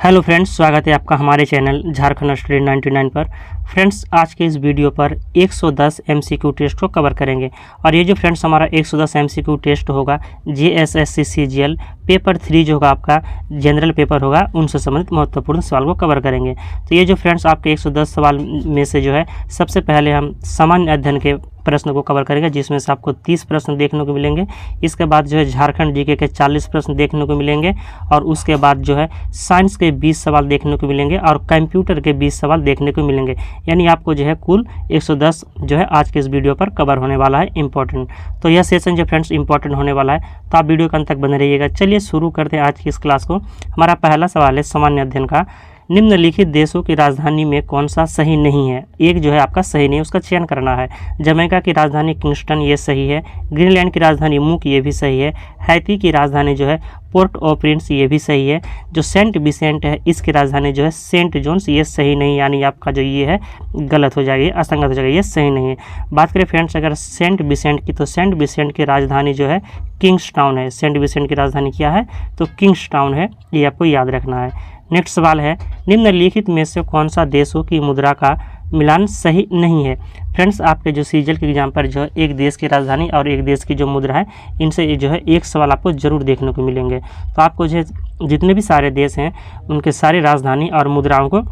Hello friends, स्वागत है आपका हमारे चैनल झारखंड स्टडी 99 पर। फ्रेंड्स, आज के इस वीडियो पर 110 एमसीक्यू टेस्ट को कवर करेंगे और ये जो फ्रेंड्स हमारा 110 एमसीक्यू टेस्ट होगा जेएसएससी सीजीएल पेपर 3 जो होगा आपका जनरल पेपर होगा, उनसे संबंधित महत्वपूर्ण सवाल को कवर करेंगे। तो ये जो फ्रेंड्स आपके 110 सवाल में से जो है सबसे पहले हम सामान्य अध्ययन के प्रश्न को कवर करेंगे, जिसमें से आपको 30 प्रश्न देखने को मिलेंगे। इसके बाद जो है झारखंड जीके के 40 प्रश्न देखने को मिलेंगे और उसके बाद जो है साइंस के 20 सवाल देखने को मिलेंगे और कंप्यूटर के 20 सवाल देखने को मिलेंगे। यानी आपको जो है कुल 110 जो है आज के इस वीडियो पर कवर होने वाला है इंपॉर्टेंट। तो यह सेशन जो फ्रेंड्स इंपॉर्टेंट होने वाला है, तो आप वीडियो के अंत तक बने रहिएगा। चलिए शुरू करते हैं आज की इस क्लास को। हमारा पहला सवाल है सामान्य अध्ययन का। निम्नलिखित देशों की राजधानी में कौन सा सही नहीं है? एक जो है आपका सही नहीं, उसका चयन करना है। जमैका की राजधानी किंगस्टन, ये सही है। ग्रीनलैंड की राजधानी मूक, ये भी सही है। हैती की राजधानी जो है पोर्ट ऑ प्रिंस, ये भी सही है। जो सेंट विसेंट है, इसकी राजधानी जो है सेंट जोन्स, ये सही नहीं, यानी आपका जो ये है गलत हो जाएगी, असंगत हो जाएगी, ये सही नहीं है। बात करें फ्रेंड्स अगर सेंट विसेंट की, तो सेंट विसेंट की राजधानी जो है किंग्सटाउन है। सेंट विसेंट की राजधानी क्या है? तो किंग्सटाउन है, ये आपको याद रखना है। नेक्स्ट सवाल है, निम्नलिखित में से कौन सा देशों की मुद्रा का मिलान सही नहीं है? फ्रेंड्स, आपके जो सीजीएल के एग्जाम पर जो है एक देश की राजधानी और एक देश की जो मुद्रा है, इनसे जो है एक सवाल आपको जरूर देखने को मिलेंगे। तो आपको जो है जितने भी सारे देश हैं उनके सारी राजधानी और मुद्राओं को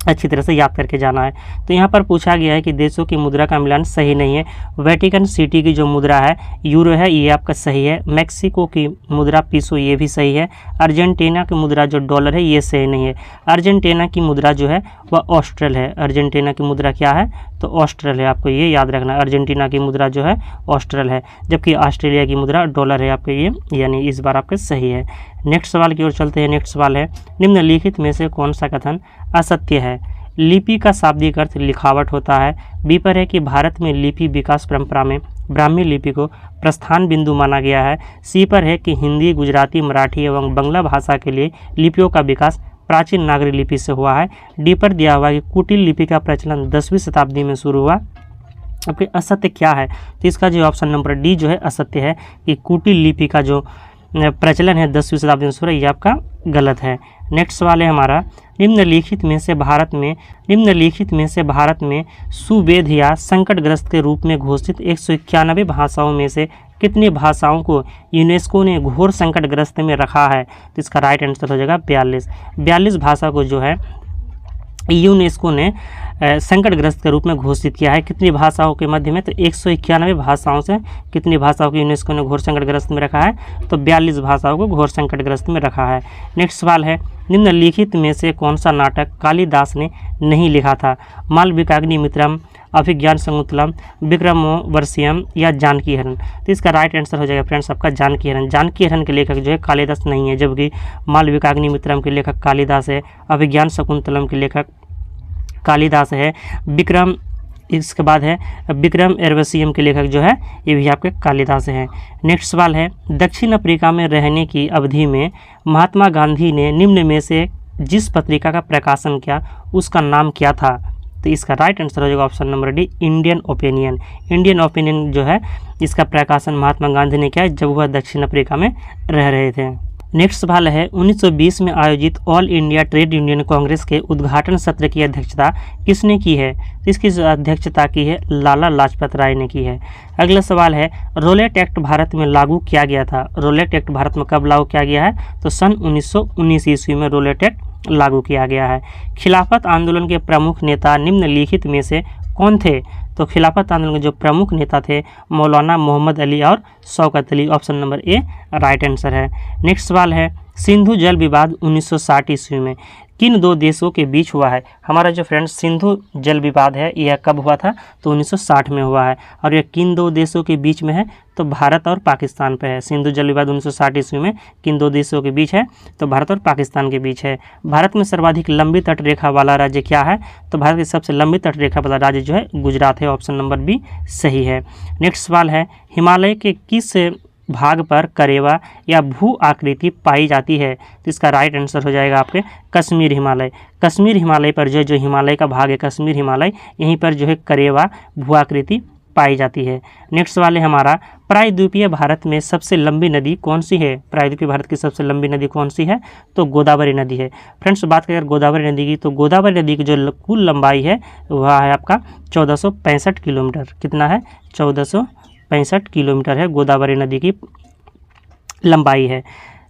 अच्छी तरह से याद करके जाना है। तो यहाँ पर पूछा गया है कि देशों की मुद्रा का मिलान सही नहीं है। वेटिकन सिटी की जो मुद्रा है यूरो है, ये आपका सही है। मैक्सिको की मुद्रा पीसो, ये भी सही है। अर्जेंटीना की मुद्रा जो डॉलर है, ये सही नहीं है। अर्जेंटीना की मुद्रा जो है वह ऑस्ट्रल है। अर्जेंटीना की मुद्रा क्या है? तो ऑस्ट्रल है, आपको ये याद रखना है। अर्जेंटीना की मुद्रा जो है ऑस्ट्रल है, जबकि ऑस्ट्रेलिया की मुद्रा डॉलर है आपके ये, यानी इस बार आपके सही है। नेक्स्ट सवाल की ओर चलते हैं। नेक्स्ट सवाल है, निम्नलिखित में से कौन सा कथन असत्य है? लिपि का शाब्दिक अर्थ लिखावट होता है। बी पर है कि भारत में लिपि विकास परंपरा में ब्राह्मी लिपि को प्रस्थान बिंदु माना गया है। सी पर है कि हिंदी, गुजराती, मराठी एवं बंगला भाषा के लिए लिपियों का विकास प्राचीन नागरी लिपि से हुआ है। डी पर दिया हुआ कि कुटिल लिपि का प्रचलन 10वीं शताब्दी में शुरू हुआ। आपके असत्य क्या है? तो इसका जो ऑप्शन नंबर डी जो है असत्य है कि कुटिल लिपि का जो प्रचलन है 10वीं शताब्दी में शुरू, ये आपका गलत है। नेक्स्ट सवाल है हमारा, निम्नलिखित में से भारत में सुवेध या संकटग्रस्त के रूप में घोषित 191 भाषाओं में से कितनी भाषाओं को यूनेस्को ने घोर संकटग्रस्त में रखा है? तो इसका राइट आंसर हो जाएगा 42 भाषा को जो है यूनेस्को ने संकटग्रस्त के रूप में घोषित किया है। कितनी भाषाओं के मध्य में? तो 191 भाषाओं से कितनी भाषाओं को यूनेस्को ने घोर संकटग्रस्त में रखा है? तो 42 भाषाओं को घोर संकटग्रस्त में रखा है। नेक्स्ट सवाल है, निम्नलिखित में से कौन सा नाटक कालिदास ने नहीं लिखा था? मालविकाग्निमित्रम, अभिज्ञान शाकुंतलम, विक्रमोर्वशीयम या जानकी हरण? तो इसका राइट आंसर हो जाएगा फ्रेंड्स आपका जानकी हरण। जानकी हरण के लेखक जो है कालिदास नहीं है, जबकि मालविकाग्निमित्रम के लेखक कालिदास है। अभिज्ञान शाकुंतलम के लेखक कालिदास है। इसके बाद है विक्रमोर्वशीयम के लेखक जो है ये भी आपके कालिदास हैं। नेक्स्ट सवाल है, दक्षिण अफ्रीका में रहने की अवधि में महात्मा गांधी ने निम्न में से जिस पत्रिका का प्रकाशन किया उसका नाम क्या था? तो इसका राइट आंसर हो जाएगा option number D, Indian opinion. Indian opinion जो है इसका प्रकाशन महात्मा गांधी ने किया जब वह दक्षिण अफ्रीका में रह रहे थे। नेक्स्ट सवाल है, 1920 में आयोजित all India trade union Congress के उद्घाटन सत्र की अध्यक्षता किसने की है? तो इसकी अध्यक्षता की है लाला लाजपत राय ने की है। अगला सवाल है, रोलेट एक्ट भारत में लागू किया गया था। रोलेट एक्ट भारत में कब लागू किया गया है? तो सन 1919 ईस्वी में रोलेट एक्ट लागू किया गया है। खिलाफत आंदोलन के प्रमुख नेता निम्नलिखित में से कौन थे? तो खिलाफत आंदोलन के जो प्रमुख नेता थे मौलाना मोहम्मद अली और Shaukat Ali. Option number A right answer है। नेक्स्ट सवाल है, सिंधु जल विवाद 1960 ईस्वी में किन दो देशों के बीच हुआ है? हमारा जो फ्रेंड्स सिंधु जल विवाद है यह कब हुआ था? तो 1960 में हुआ है। और यह किन दो देशों के बीच में है? तो भारत और पाकिस्तान पे है। सिंधु जल विवाद 1960 ईस्वी में किन दो देशों के बीच है? तो भारत और पाकिस्तान के बीच है। भारत में सर्वाधिक लंबी तटरेखा वाला राज्य क्या है? तो भारत की सबसे लंबी तटरेखा वाला राज्य जो है गुजरात है। ऑप्शन नंबर बी सही है। नेक्स्ट सवाल है, हिमालय के किस भाग पर करेवा या भू आकृति पाई जाती है? तो इसका राइट आंसर हो जाएगा आपके कश्मीर हिमालय। कश्मीर हिमालय पर जो हिमालय का भाग है कश्मीर हिमालय, यहीं पर जो है करेवा भू आकृति पाई जाती है। नेक्स्ट सवाल है हमारा, प्रायद्वीपीय भारत में सबसे लंबी नदी कौन सी है? प्रायद्वीपीय भारत की सबसे लंबी नदी कौन सी है? तो गोदावरी नदी है। फ्रेंड्स बात करें गोदावरी नदी की, तो गोदावरी नदी की जो कुल लंबाई है वह है आपका 1465 किलोमीटर। कितना है? 1465 किलोमीटर है गोदावरी नदी की लंबाई है।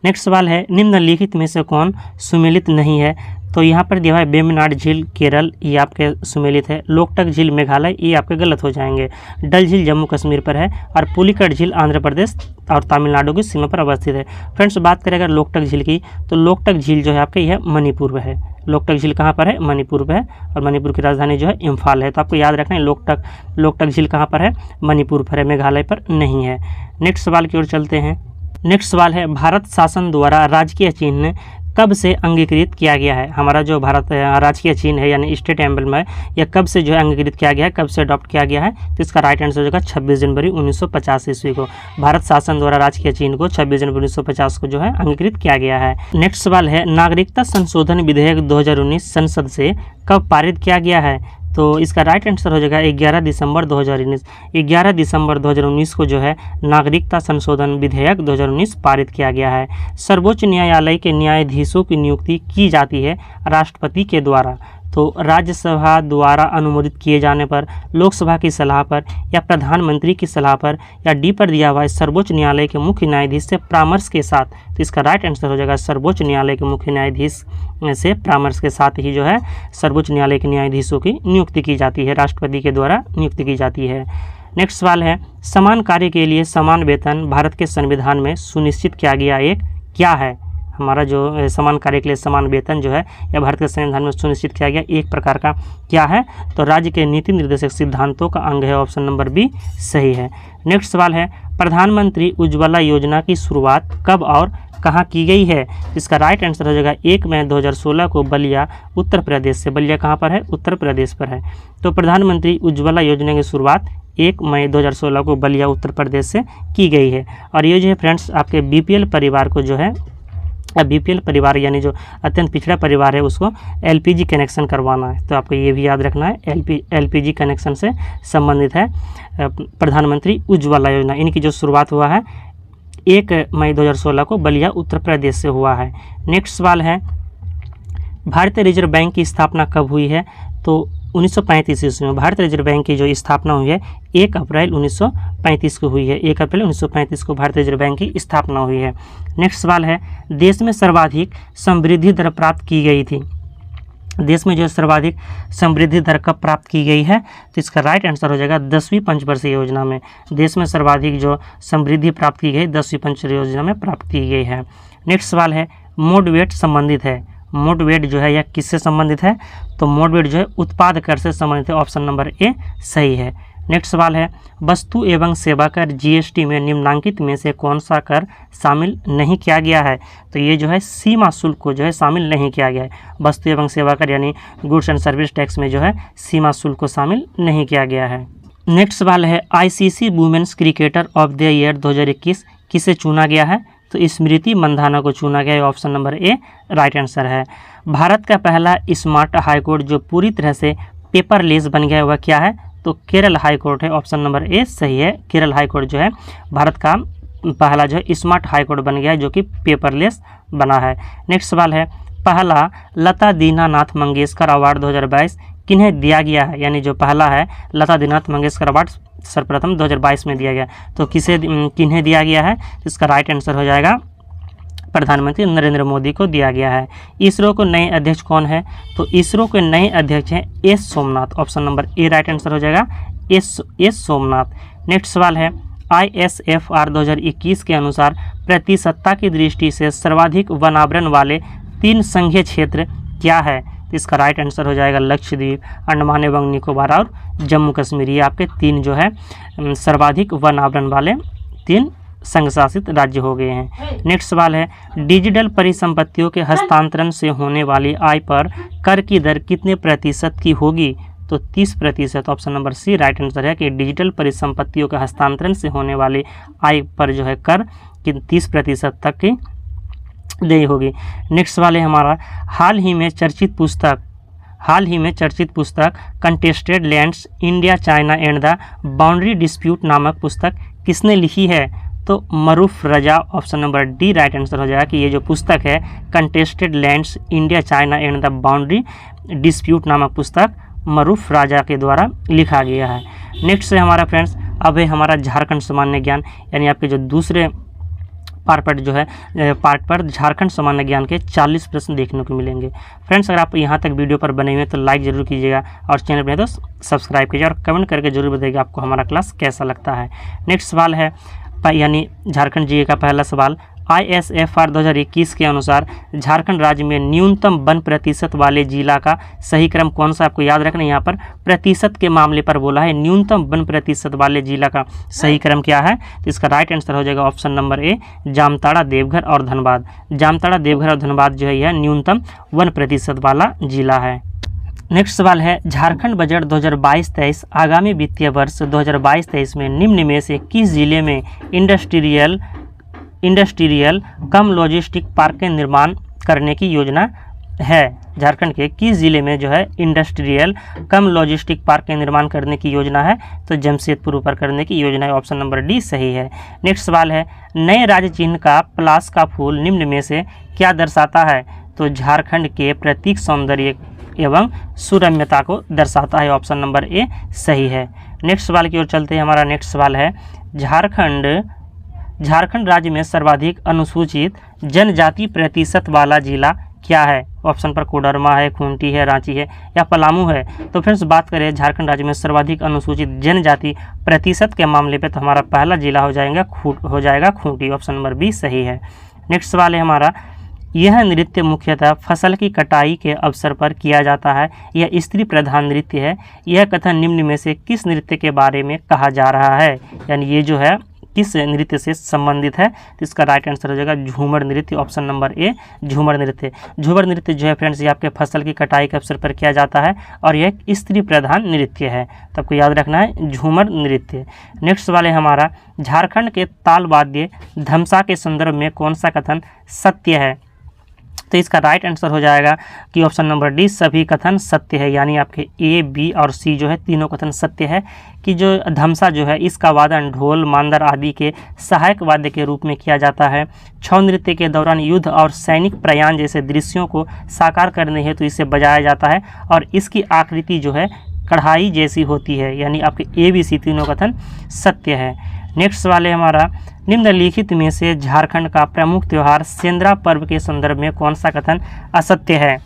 नेक्स्ट सवाल है, निम्नलिखित में से कौन सुमेलित नहीं है? तो यहाँ पर दिया है वेम्बनाड झील केरल, ये आपके सुमेलित है। लोकटक झील मेघालय, ये आपके गलत हो जाएंगे। डल झील जम्मू कश्मीर पर है और पुलिकट झील आंध्र प्रदेश और तमिलनाडु की सीमा पर अवस्थित है। फ्रेंड्स बात करें अगर लोकटक झील की, तो लोकटक झील जो है आपके यह मणिपुर में है। लोकटक झील कहाँ पर है? मणिपुर में है और मणिपुर की राजधानी जो है इम्फाल है। तो आपको याद रखना है लोकटक झील कहाँ पर है? मणिपुर पर है, मेघालय पर नहीं है। नेक्स्ट सवाल की ओर चलते हैं। नेक्स्ट सवाल है, भारत शासन द्वारा राजकीय चिन्ह कब से अंगीकृत किया गया है? हमारा जो भारत राजकीय चिन्ह है यानी स्टेट एम्बलम है, यह कब से जो है अंगीकृत किया गया है, कब से अडॉप्ट किया गया है? तो इसका राइट आंसर हो जाएगा 26 जनवरी 1950 ईस्वी को। भारत शासन द्वारा राजकीय चिन्ह को 26 जनवरी 1950 को जो है अंगीकृत किया गया है। नेक्स्ट सवाल है, नागरिकता संशोधन विधेयक 2019 संसद से कब पारित किया गया है? तो इसका राइट आंसर हो जाएगा 11 दिसंबर 2019। 11 दिसंबर 2019 को जो है नागरिकता संशोधन विधेयक 2019 पारित किया गया है। सर्वोच्च न्यायालय के न्यायाधीशों की नियुक्ति की जाती है राष्ट्रपति के द्वारा। तो राज्यसभा द्वारा अनुमोदित किए जाने पर, लोकसभा की सलाह पर या प्रधानमंत्री की सलाह पर या डी पर दिया हुआ है सर्वोच्च न्यायालय के मुख्य न्यायाधीश से परामर्श के साथ। तो इसका राइट आंसर हो जाएगा सर्वोच्च न्यायालय के मुख्य न्यायाधीश से परामर्श के साथ ही जो है सर्वोच्च न्यायालय के न्यायाधीशों की नियुक्ति की जाती है, राष्ट्रपति के द्वारा नियुक्ति की जाती है। नेक्स्ट सवाल है, समान कार्य के लिए समान वेतन भारत के संविधान में सुनिश्चित किया गया एक क्या है? हमारा जो समान कार्य के लिए समान वेतन जो है यह भारत के संविधान में सुनिश्चित किया गया एक प्रकार का क्या है? तो राज्य के नीति निर्देशक सिद्धांतों का अंग है। ऑप्शन नंबर बी सही है। नेक्स्ट सवाल है, प्रधानमंत्री उज्ज्वला योजना की शुरुआत कब और कहाँ की गई है? इसका राइट आंसर हो जाएगा 1 मई 2016 को बलिया उत्तर प्रदेश से। बलिया कहाँ पर है? उत्तर प्रदेश पर है। तो प्रधानमंत्री उज्ज्वला योजना की शुरुआत 1 मई 2016 को बलिया उत्तर प्रदेश से की गई है। और ये जो है फ्रेंड्स आपके बीपीएल परिवार को जो है, बीपीएल परिवार यानी जो अत्यंत पिछड़ा परिवार है उसको एलपीजी कनेक्शन करवाना है। तो आपको ये भी याद रखना है, एलपीजी कनेक्शन से संबंधित है प्रधानमंत्री उज्ज्वला योजना। इनकी जो शुरुआत हुआ है 1 मई 2016 को बलिया उत्तर प्रदेश से हुआ है। नेक्स्ट सवाल है, भारतीय रिजर्व बैंक की स्थापना कब हुई है? तो 1935 ईस्वी में भारतीय रिजर्व बैंक की जो स्थापना हुई है 1 अप्रैल 1935 को हुई है। 1 अप्रैल 1935 को भारतीय रिजर्व बैंक की स्थापना हुई है। नेक्स्ट सवाल है, देश में सर्वाधिक समृद्धि दर प्राप्त की गई थी। देश में जो सर्वाधिक समृद्धि दर कब प्राप्त की गई है? तो इसका राइट आंसर हो जाएगा 10वीं पंचवर्षीय योजना में। देश में सर्वाधिक जो समृद्धि प्राप्त की गई 10वीं पंचवर्षीय योजना में प्राप्त की गई है। नेक्स्ट सवाल है, मोड वेट संबंधित है। मोड वेट जो है यह किससे संबंधित है? तो मोड वेट जो है उत्पाद कर से संबंधित है। ऑप्शन नंबर ए सही है। नेक्स्ट सवाल है, वस्तु एवं सेवा कर जीएसटी में निम्नांकित में से कौन सा कर शामिल नहीं किया गया है? तो ये जो है सीमा शुल्क को जो है शामिल नहीं किया गया है। वस्तु एवं सेवा कर यानी गुड्स एंड सर्विस टैक्स में जो है सीमा शुल्क को शामिल नहीं किया गया है। नेक्स्ट सवाल है, ICC women's cricketer of the year 2021 किसे चुना गया है? तो स्मृति मंधाना को चुना गया है। Option number A right answer है। भारत का पहला स्मार्ट हाईकोर्ट जो पूरी तरह से पेपरलेस बन गया है वह क्या है? तो केरल हाईकोर्ट है। ऑप्शन नंबर ए सही है। केरल हाईकोर्ट जो है भारत का पहला जो है स्मार्ट हाईकोर्ट बन गया है जो कि पेपरलेस बना है। नेक्स्ट सवाल है, पहला लता दीनानाथ मंगेशकर अवार्ड 2022 किन्हें दिया गया है? यानी जो पहला है लता दीनानाथ मंगेशकर अवार्ड सर्वप्रथम 2022 में दिया गया, तो किन्हें दिया गया है? इसका राइट आंसर हो जाएगा प्रधानमंत्री नरेंद्र मोदी को दिया गया है। इसरो के नए अध्यक्ष कौन है? तो इसरो के नए अध्यक्ष हैं S Somnath. Option number A right answer हो जाएगा एस सोमनाथ। नेक्स्ट सवाल है, ISFR 2021 के अनुसार प्रतिशतता की दृष्टि से सर्वाधिक वनावरण वाले 3 संघीय क्षेत्र क्या है? तो इसका राइट आंसर हो जाएगा लक्षद्वीप, अंडमान एवं निकोबार और जम्मू कश्मीर। ये आपके 3 जो है सर्वाधिक वनावरण वाले 3 संघ शासित राज्य हो गए हैं। नेक्स्ट सवाल है, डिजिटल परिसंपत्तियों के हस्तांतरण से होने वाली आय पर कर की दर कितने प्रतिशत की होगी? तो 30%। Option number C right answer है कि डिजिटल परिसंपत्तियों के हस्तांतरण से होने वाली आय पर जो है कर 30% तक की देय होगी। नेक्स्ट सवाल है हमारा, हाल ही में हाल ही में चर्चित पुस्तक contested lands India China and the boundary dispute नामक पुस्तक किसने लिखी है? तो Maroof Raza, option number D right answer हो जाएगा कि ये जो पुस्तक है contested lands India China and the boundary dispute नामक पुस्तक मरूफ राजा के द्वारा लिखा गया है। नेक्स्ट है हमारा फ्रेंड्स, अब है हमारा झारखंड सामान्य ज्ञान, यानी आपके जो दूसरे पार्ट पर झारखंड सामान्य ज्ञान के 40 प्रश्न देखने को मिलेंगे। फ्रेंड्स, अगर आप यहाँ तक वीडियो पर बने हुए हैं तो लाइक जरूर कीजिएगा और चैनल पर है तो सब्सक्राइब कीजिए और कमेंट करके जरूर बताइएगा आपको हमारा क्लास कैसा लगता है। नेक्स्ट सवाल है यानी झारखंड जीके का पहला सवाल, ISFR 2021 के अनुसार झारखंड राज्य में न्यूनतम वन प्रतिशत वाले जिला का सही क्रम कौन सा? आपको याद रखना, यहाँ पर प्रतिशत के मामले पर बोला है, न्यूनतम वन प्रतिशत वाले जिला का सही क्रम क्या है? तो इसका राइट आंसर हो जाएगा ऑप्शन नंबर ए, जामताड़ा, देवघर और धनबाद। जामताड़ा, देवघर और धनबाद जो है यह न्यूनतम 1% वाला जिला है। नेक्स्ट सवाल है, झारखंड बजट 2022-23 आगामी वित्तीय वर्ष 2022-23 में निम्न में से किस जिले में इंडस्ट्रियल कम लॉजिस्टिक पार्क के निर्माण करने की योजना है? झारखंड के किस जिले में जो है इंडस्ट्रियल कम लॉजिस्टिक पार्क के निर्माण करने की योजना है? तो जमशेदपुर ऊपर करने की योजना है, ऑप्शन नंबर डी सही है। नेक्स्ट सवाल है, नए राज्य चिन्ह का प्लास का फूल निम्न में से क्या दर्शाता है? तो झारखंड के प्रतीक सौंदर्य एवं सुरम्यता को दर्शाता है, ऑप्शन नंबर ए सही है। नेक्स्ट सवाल की ओर चलते हैं। हमारा नेक्स्ट सवाल है, झारखंड राज्य में सर्वाधिक अनुसूचित जनजाति प्रतिशत वाला जिला क्या है? ऑप्शन पर कोडरमा है, खूंटी है, रांची है या पलामू है। तो फ्रेंड्स, बात करें झारखंड राज्य में सर्वाधिक अनुसूचित जनजाति प्रतिशत के मामले पे तो हमारा पहला जिला हो जाएगा खूंटी, ऑप्शन नंबर बी सही है। नेक्स्ट सवाल है हमारा, यह नृत्य मुख्यतः फसल की कटाई के अवसर पर किया जाता है, यह स्त्री प्रधान नृत्य है। यह कथन निम्न में से किस नृत्य के बारे में कहा जा रहा है? यानी ये जो है किस नृत्य से संबंधित है? तो इसका राइट आंसर हो जाएगा झूमर नृत्य, ऑप्शन नंबर ए झूमर नृत्य। झूमर नृत्य जो है फ्रेंड्स ये आपके फसल की कटाई के अवसर पर किया जाता है और यह एक स्त्री प्रधान नृत्य है, तो आपको याद रखना है झूमर नृत्य। नेक्स्ट सवाल है हमारा, झारखंड के ताल वाद्य धमसा के संदर्भ में कौन सा कथन सत्य है? तो इसका राइट आंसर हो जाएगा कि ऑप्शन नंबर डी सभी कथन सत्य है, यानी आपके ए, बी और सी जो है तीनों कथन सत्य है कि जो धमसा जो है इसका वादन ढोल, मांदर आदि के सहायक वाद्य के रूप में किया जाता है। छौ नृत्य के दौरान युद्ध और सैनिक प्रयाण जैसे दृश्यों को साकार करने हेतु इसे बजाया जाता है और इसकी आकृति जो है कढ़ाई जैसी होती है, यानी आपके ए, बी, सी तीनों कथन सत्य है। नेक्स्ट सवाल है हमारा, निम्नलिखित में से झारखंड का प्रमुख त्यौहार सेंद्रा पर्व के संदर्भ में कौन सा कथन असत्य है?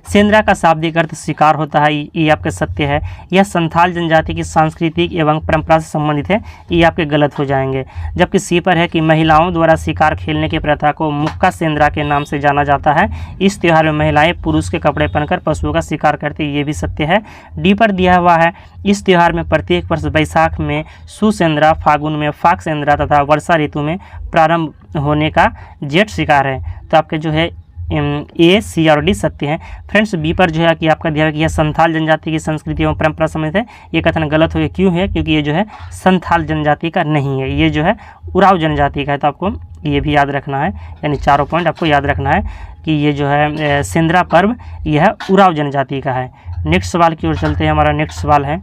सेंद्रा का शाब्दिक अर्थ शिकार होता है, ये आपके सत्य है। यह संथाल जनजाति की सांस्कृतिक एवं परंपरा से संबंधित है, ये आपके गलत हो जाएंगे। जबकि सी पर है कि महिलाओं द्वारा शिकार खेलने की प्रथा को मुक्का सेंद्रा के नाम से जाना जाता है। इस त्यौहार में महिलाएं पुरुष के कपड़े पहनकर पशुओं का शिकार करती है, ये भी सत्य है। डी पर दिया हुआ है, इस त्यौहार में प्रत्येक वर्ष बैसाख में सुसेंद्रा, फागुन में फाक सेंद्रा तथा वर्षा ऋतु में प्रारंभ होने का जेठ शिकार है। तो आपके जो है ए, सी और डी सत्य है। फ्रेंड्स, बी पर जो है कि आपका दिया है कि यह संथाल जनजाति की संस्कृति एवं परंपरा संबंधित है, ये कथन गलत हो गया। क्यों है? क्योंकि ये जो है संथाल जनजाति का नहीं है, ये जो है उराव जनजाति का है। तो आपको ये भी याद रखना है, यानी चारों पॉइंट आपको याद रखना है कि ये जो है सेंद्रा पर्व यह उराव जनजाति का है। नेक्स्ट सवाल की ओर चलते हैं। हमारा नेक्स्ट सवाल है,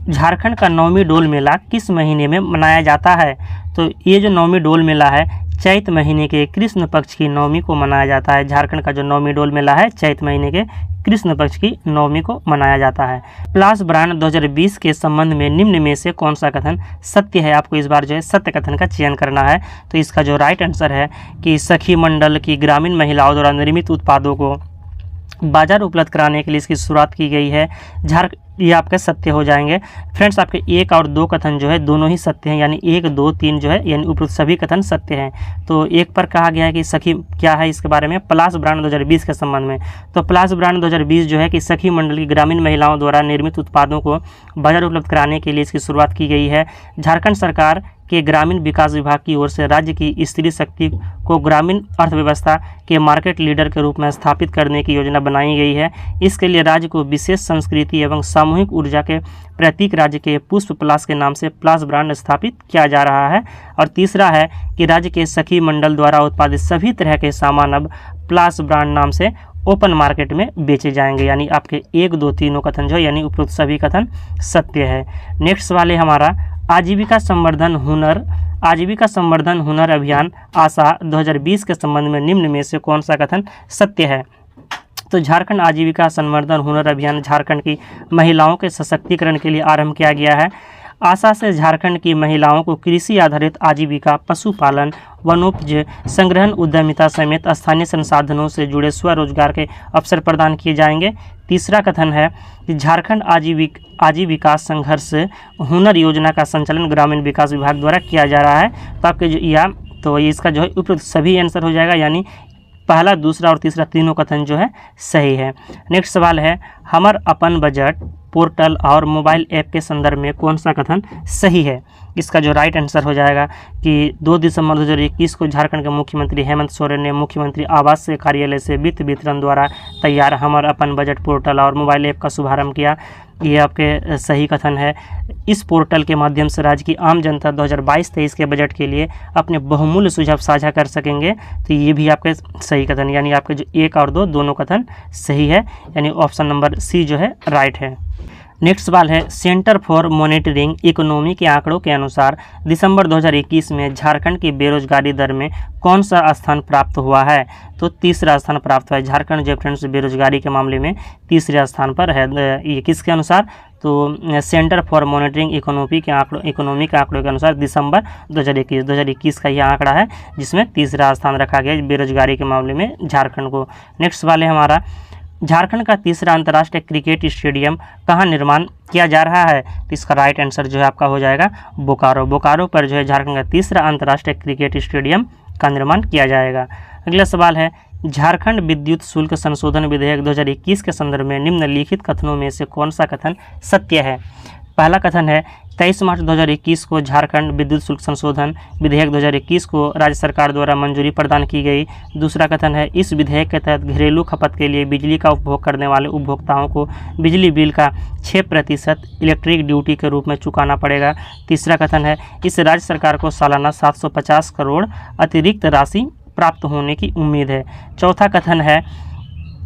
झारखंड का नवमी डोल मेला किस महीने में मनाया जाता है? तो ये जो नवमी डोल मेला है चैत महीने के कृष्ण पक्ष की नवमी को मनाया जाता है। झारखंड का जो नवमी डोल मेला है चैत महीने के कृष्ण पक्ष की नवमी को मनाया जाता है। प्लास ब्रांड 2020 के संबंध में निम्न में से कौन सा कथन सत्य है? आपको इस बार जो है सत्य कथन का चयन करना है। तो इसका जो राइट आंसर है कि सखी मंडल की ग्रामीण महिलाओं द्वारा निर्मित उत्पादों को बाजार उपलब्ध कराने के लिए इसकी शुरुआत की गई है। ये आपके सत्य हो जाएंगे। फ्रेंड्स, आपके 1 और 2 कथन जो है दोनों ही सत्य हैं, यानी 1, 2, 3 जो है यानी उपरोक्त सभी कथन सत्य हैं। तो 1 पर कहा गया है कि सखी क्या है इसके बारे में, प्लास ब्रांड 2020 के संबंध में। तो प्लास ब्रांड 2020 जो है कि सखी मंडल की ग्रामीण महिलाओं द्वारा निर्मित उत्पादों को बाजार उपलब्ध कराने के लिए इसकी शुरुआत की गई है। झारखंड सरकार के ग्रामीण विकास विभाग की ओर से राज्य की स्त्री शक्ति को ग्रामीण अर्थव्यवस्था के मार्केट लीडर के रूप में स्थापित करने की योजना बनाई गई है। इसके लिए राज्य को विशेष संस्कृति एवं सामूहिक ऊर्जा के प्रतीक राज्य के पुष्प प्लास के नाम से प्लास ब्रांड स्थापित किया जा रहा है। और तीसरा है कि राज्य के सखी मंडल द्वारा उत्पादित सभी तरह के सामान अब प्लास ब्रांड नाम से ओपन मार्केट में बेचे जाएंगे। यानी आपके 1, 2, तीनों कथन जो है यानी उपरोक्त सभी कथन सत्य है। नेक्स्ट वाले हमारा आजीविका संवर्धन हुनर अभियान आशा 2020 के संबंध में निम्न में से कौन सा कथन सत्य है। तो झारखंड आजीविका संवर्धन हुनर अभियान झारखंड की महिलाओं के सशक्तिकरण के लिए आरंभ किया गया है। आशा से झारखंड की महिलाओं को कृषि आधारित आजीविका, पशुपालन, वनोपज संग्रहण, उद्यमिता समेत स्थानीय संसाधनों से जुड़े स्वरोजगार के अवसर प्रदान किए जाएंगे। तीसरा कथन है कि झारखंड आजीविका संघर्ष हुनर योजना का संचालन ग्रामीण विकास विभाग द्वारा किया जा रहा है। तो आपके जो इसका जो है उपयुक्त सभी आंसर हो जाएगा, यानी पहला, दूसरा और तीसरा तीनों कथन जो है सही है। नेक्स्ट सवाल है हमर अपन बजट पोर्टल और मोबाइल ऐप के संदर्भ में कौन सा कथन सही है। इसका जो राइट आंसर हो जाएगा कि 2 दिसंबर 2021 को झारखंड के मुख्यमंत्री हेमंत सोरेन ने मुख्यमंत्री आवास कार्यालय से वित्त वितरण द्वारा तैयार हमर अपन बजट पोर्टल और मोबाइल ऐप का शुभारंभ किया। ये आपके सही कथन है। इस पोर्टल के माध्यम से राज्य की आम जनता 2022-23 के बजट के लिए अपने बहुमूल्य सुझाव साझा कर सकेंगे। तो ये भी आपके सही कथन, यानी आपके जो 1 और 2 दोनों कथन सही है, यानी ऑप्शन नंबर सी जो है राइट है। नेक्स्ट सवाल है सेंटर फॉर मॉनिटरिंग इकोनॉमी के आंकड़ों के अनुसार दिसंबर 2021 में झारखंड की बेरोजगारी दर में कौन सा स्थान प्राप्त हुआ है। तो तीसरा स्थान प्राप्त हुआ है। झारखंड जो फ्रेंड्स बेरोजगारी के मामले में तीसरे स्थान पर है। ये किसके अनुसार, तो सेंटर फॉर मॉनिटरिंग इकोनॉमी के आंकड़ों के अनुसार दिसंबर 2021 का यह आंकड़ा है, जिसमें तीसरा स्थान रखा गया बेरोजगारी के मामले में झारखंड को। नेक्स्ट सवाल है हमारा झारखंड का तीसरा अंतर्राष्ट्रीय क्रिकेट स्टेडियम कहाँ निर्माण किया जा रहा है। तो इसका राइट आंसर जो है आपका हो जाएगा बोकारो पर जो है झारखंड का तीसरा अंतर्राष्ट्रीय क्रिकेट स्टेडियम का निर्माण किया जाएगा। अगला सवाल है झारखंड विद्युत शुल्क संशोधन विधेयक 2021 के संदर्भ में निम्नलिखित कथनों में से कौन सा कथन सत्य है। पहला कथन है 23 मार्च 2021 को झारखंड विद्युत शुल्क संशोधन विधेयक 2021 को राज्य सरकार द्वारा मंजूरी प्रदान की गई। दूसरा कथन है इस विधेयक के तहत घरेलू खपत के लिए बिजली का उपभोग करने वाले उपभोक्ताओं को बिजली बिल का 6% इलेक्ट्रिक ड्यूटी के रूप में चुकाना पड़ेगा। तीसरा कथन है इस राज्य सरकार को सालाना 750 करोड़ अतिरिक्त राशि प्राप्त होने की उम्मीद है। चौथा कथन है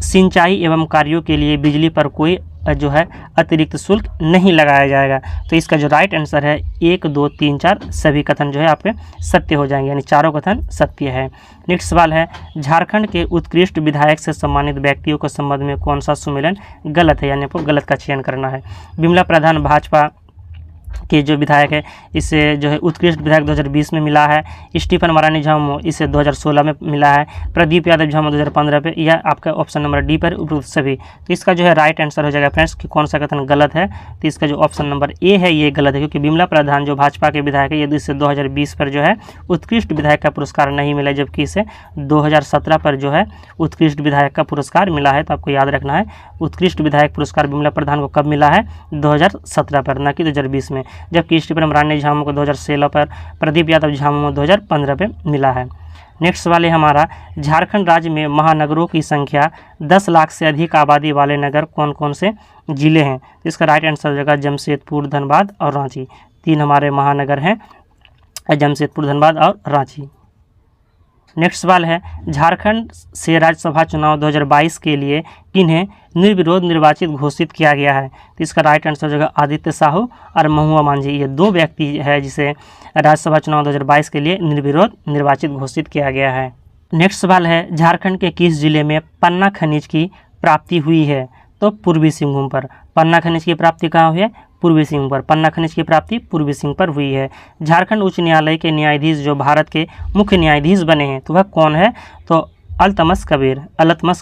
सिंचाई एवं कार्यों के लिए बिजली पर कोई जो है अतिरिक्त शुल्क नहीं लगाया जाएगा। तो इसका जो राइट आंसर है 1, 2, 3, 4 सभी कथन जो है आपके सत्य हो जाएंगे, यानी चारों कथन सत्य है। नेक्स्ट सवाल है झारखंड के उत्कृष्ट विधायक से सम्मानित व्यक्तियों के संबंध में कौन सा सुमेलन गलत है, यानी आपको गलत का चयन करना है। बिमला प्रधान भाजपा के जो विधायक है इसे जो है उत्कृष्ट विधायक 2020 में मिला है। स्टीफन मरानी झामुमो इसे 2016 में मिला है। प्रदीप यादव झामुमो 2015 पे। यह आपका ऑप्शन नंबर डी पर उपयुक्त सभी। तो इसका जो है राइट आंसर हो जाएगा फ्रेंड्स कि कौन सा कथन गलत है। तो इसका जो ऑप्शन नंबर ए है ये गलत है, क्योंकि बिमला प्रधान जो भाजपा के विधायक है ये इसे 2020 पर जो है उत्कृष्ट विधायक का पुरस्कार नहीं मिला, जबकि इसे 2017 पर जो है उत्कृष्ट विधायक का पुरस्कार मिला है। तो आपको याद रखना है उत्कृष्ट विधायक पुरस्कार बिमला प्रधान को कब मिला है, 2017 पर, न कि 2020 में। जबकि स्टीफन मरानी झामुमो को 2016 पर, प्रदीप यादव झामुमो 2015 पे मिला है। नेक्स्ट सवाल है हमारा झारखंड राज्य में महानगरों की संख्या 10 लाख से अधिक आबादी वाले नगर कौन कौन से जिले हैं। इसका राइट आंसर हो जाएगा जमशेदपुर, धनबाद और रांची। 3 हमारे महानगर हैं, जमशेदपुर, धनबाद और रांची। नेक्स्ट सवाल है झारखंड से राज्यसभा चुनाव 2022 के लिए किन्हें निर्विरोध निर्वाचित घोषित किया गया है। तो इसका राइट आंसर हो जाएगा आदित्य साहू और महुआ मांझी। ये 2 व्यक्ति है जिसे राज्यसभा चुनाव 2022 के लिए निर्विरोध निर्वाचित घोषित किया गया है। नेक्स्ट सवाल है झारखंड के किस जिले में पन्ना खनिज की प्राप्ति हुई है। तो पूर्वी सिंहभूम पर। पन्ना खनिज की प्राप्ति कहाँ हुई है, पूर्वी सिंहभूम पर। पन्ना खनिज की प्राप्ति पूर्वी सिंह पर हुई है। झारखंड उच्च न्यायालय के न्यायाधीश जो भारत के मुख्य न्यायाधीश बने हैं तो वह कौन है, तो Altamas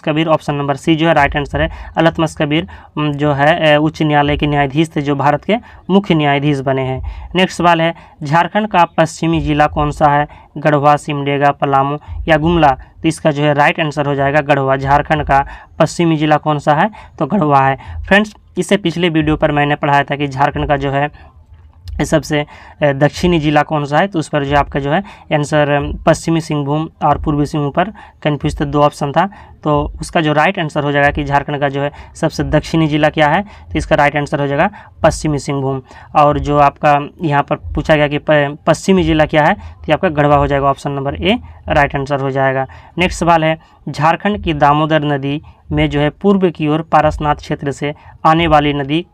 Kabir option number C जो है राइट आंसर है। अलतमस कबीर जो है उच्च न्यायालय के न्यायाधीश थे जो भारत के मुख्य न्यायाधीश बने हैं। नेक्स्ट सवाल है झारखंड का पश्चिमी जिला कौन सा है, गढ़वा, सिमडेगा, पलामू या गुमला। तो इसका जो है राइट आंसर हो जाएगा गढ़वा। झारखंड का पश्चिमी जिला कौन सा है, तो गढ़वा है। फ्रेंड्स इससे पिछले वीडियो पर मैंने पढ़ाया था कि झारखंड का जो है सबसे दक्षिणी जिला कौन सा है, तो उस पर जो आपका जो है आंसर पश्चिमी सिंहभूम और पूर्वी सिंहभूम पर कन्फ्यूज था, 2 ऑप्शन था। तो उसका जो राइट आंसर हो जाएगा कि झारखंड का जो है सबसे दक्षिणी जिला क्या है, तो इसका राइट आंसर हो जाएगा पश्चिमी सिंहभूम। और जो आपका यहाँ पर पूछा गया कि पश्चिमी जिला क्या है, तो आपका गढ़वा हो जाएगा, option number A right answer हो जाएगा। नेक्स्ट सवाल है, झारखंड की दामोदर नदी में जो है पूर्व की ओर पारसनाथ क्षेत्र से आने वाली नदी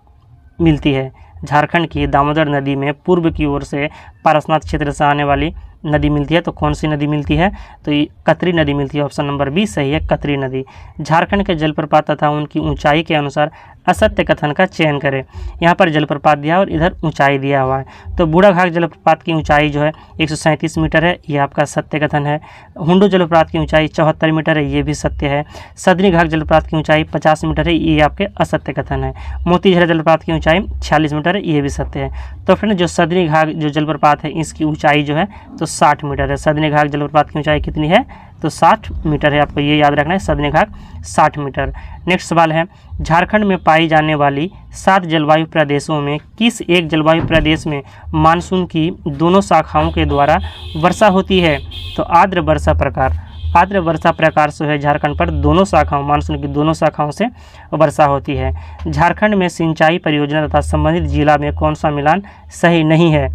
मिलती है। झारखंड की दामोदर नदी में पूर्व की ओर से पारसनाथ क्षेत्र से आने वाली नदी मिलती है, तो कौन सी नदी मिलती है, तो ये कतरी नदी मिलती है, ऑप्शन नंबर बी सही है, कतरी नदी। झारखंड के जलप्रपात तथा उनकी ऊंचाई के अनुसार असत्य कथन का चयन करें। यहाँ पर जलप्रपात दिया और इधर ऊंचाई दिया हुआ है। तो बूढ़ाघाट जलप्रपात की ऊंचाई जो है 137 मीटर है, ये आपका सत्य कथन है। हुंडू जलप्रपात की ऊंचाई 74 मीटर है, ये भी सत्य है। सदनी घाट जलप्रपात की ऊंचाई 50 मीटर है, ये आपके असत्य कथन है। मोतीझरा जलप्रपात की ऊंचाई 46 मीटर है, ये भी सत्य है। तो फ्रेंड जो सदनी घाट जो जलप्रपात है इसकी ऊंचाई जो है तो 60 मीटर है। सदनी घाट जलप्रपात की ऊंचाई कितनी है, तो 60 मीटर है, आपको ये याद रखना है, सदनी घाट 60 मीटर। नेक्स्ट सवाल है, झारखंड में पाई जाने वाली 7 जलवायु प्रदेशों में किस एक जलवायु प्रदेश में मानसून की दोनों शाखाओं के द्वारा वर्षा होती है, तो आर्द्र वर्षा प्रकार। आर्द्र वर्षा प्रकार से है झारखंड पर दोनों शाखाओं, मानसून की दोनों शाखाओं से वर्षा होती है। झारखंड में सिंचाई परियोजना तथा संबंधित जिला में कौन सा मिलान सही नहीं है,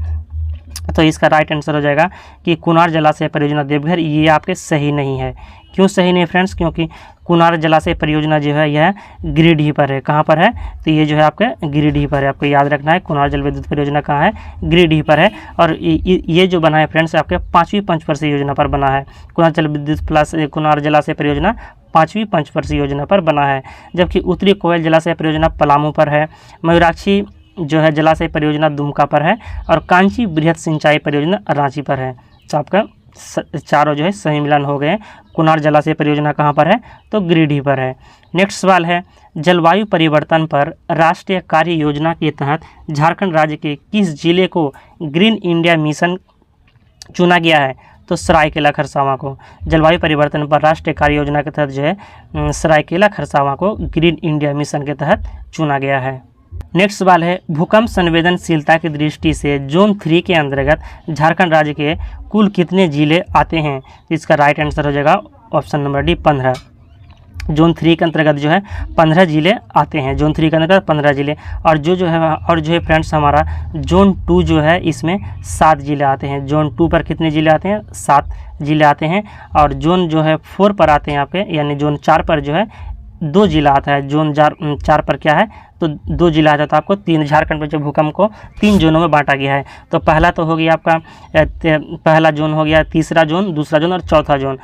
तो इसका राइट आंसर हो जाएगा कि कुनार जलाशय परियोजना देवघर, ये आपके सही नहीं है। क्यों सही नहीं फ्रेंड्स, क्योंकि कुनार जलाशय परियोजना जो है यह गिरिडीह पर है। कहाँ पर है, तो ये जो है आपका गिरिडीह पर है, आपको याद रखना है। कुनार जल विद्युत परियोजना कहाँ है, गिरिडीह पर है। और ये जो बना है फ्रेंड्स आपके 5वीं पंचवर्षीय योजना पर बना है। कुनार जल विद्युत प्लस कुनार जलाशय परियोजना 5वीं पंचवर्षीय योजना पर बना है। जबकि उत्तरी कोयल जलाशय परियोजना पलामू पर है। मयूराक्षी जो है जलाशय परियोजना दुमका पर है। और कांची बृहद सिंचाई परियोजना रांची पर है। तो आपका चारों जो है सही मिलान हो गए। कुनार जलाशय परियोजना कहाँ पर है, तो गिरिडीह पर है। नेक्स्ट सवाल है, जलवायु परिवर्तन पर राष्ट्रीय कार्य योजना के तहत झारखंड राज्य के किस जिले को ग्रीन इंडिया मिशन चुना गया है, तो सरायकेला खरसावां को। जलवायु परिवर्तन पर राष्ट्रीय कार्य योजना के तहत जो है सरायकेला खरसावां को ग्रीन इंडिया मिशन के तहत चुना गया है। नेक्स्ट सवाल है, भूकंप संवेदनशीलता की दृष्टि से जोन 3 के अंतर्गत झारखंड राज्य के कुल कितने जिले आते हैं, इसका राइट आंसर हो जाएगा ऑप्शन नंबर डी 15। जोन 3 के अंतर्गत जो है 15 जिले आते हैं। जोन 3 के अंतर्गत 15 जिले। और जो है फ्रेंड्स हमारा जोन 2 जो है इसमें 7 जिले आते हैं। जोन 2 पर कितने जिले आते हैं, 7 जिले आते हैं। और जोन जो है 4 पर आते हैं यहाँ पे, यानी जोन 4 पर जो है 2 जिला आता है। जोन 4 पर क्या है, तो 2 जिला आता है। तो आपको 3 झारखंड में जो भूकंप को 3 जोनों में बांटा गया है। तो पहला तो हो गया आपका पहला जोन हो गया, तीसरा जोन, दूसरा जोन और चौथा जोन।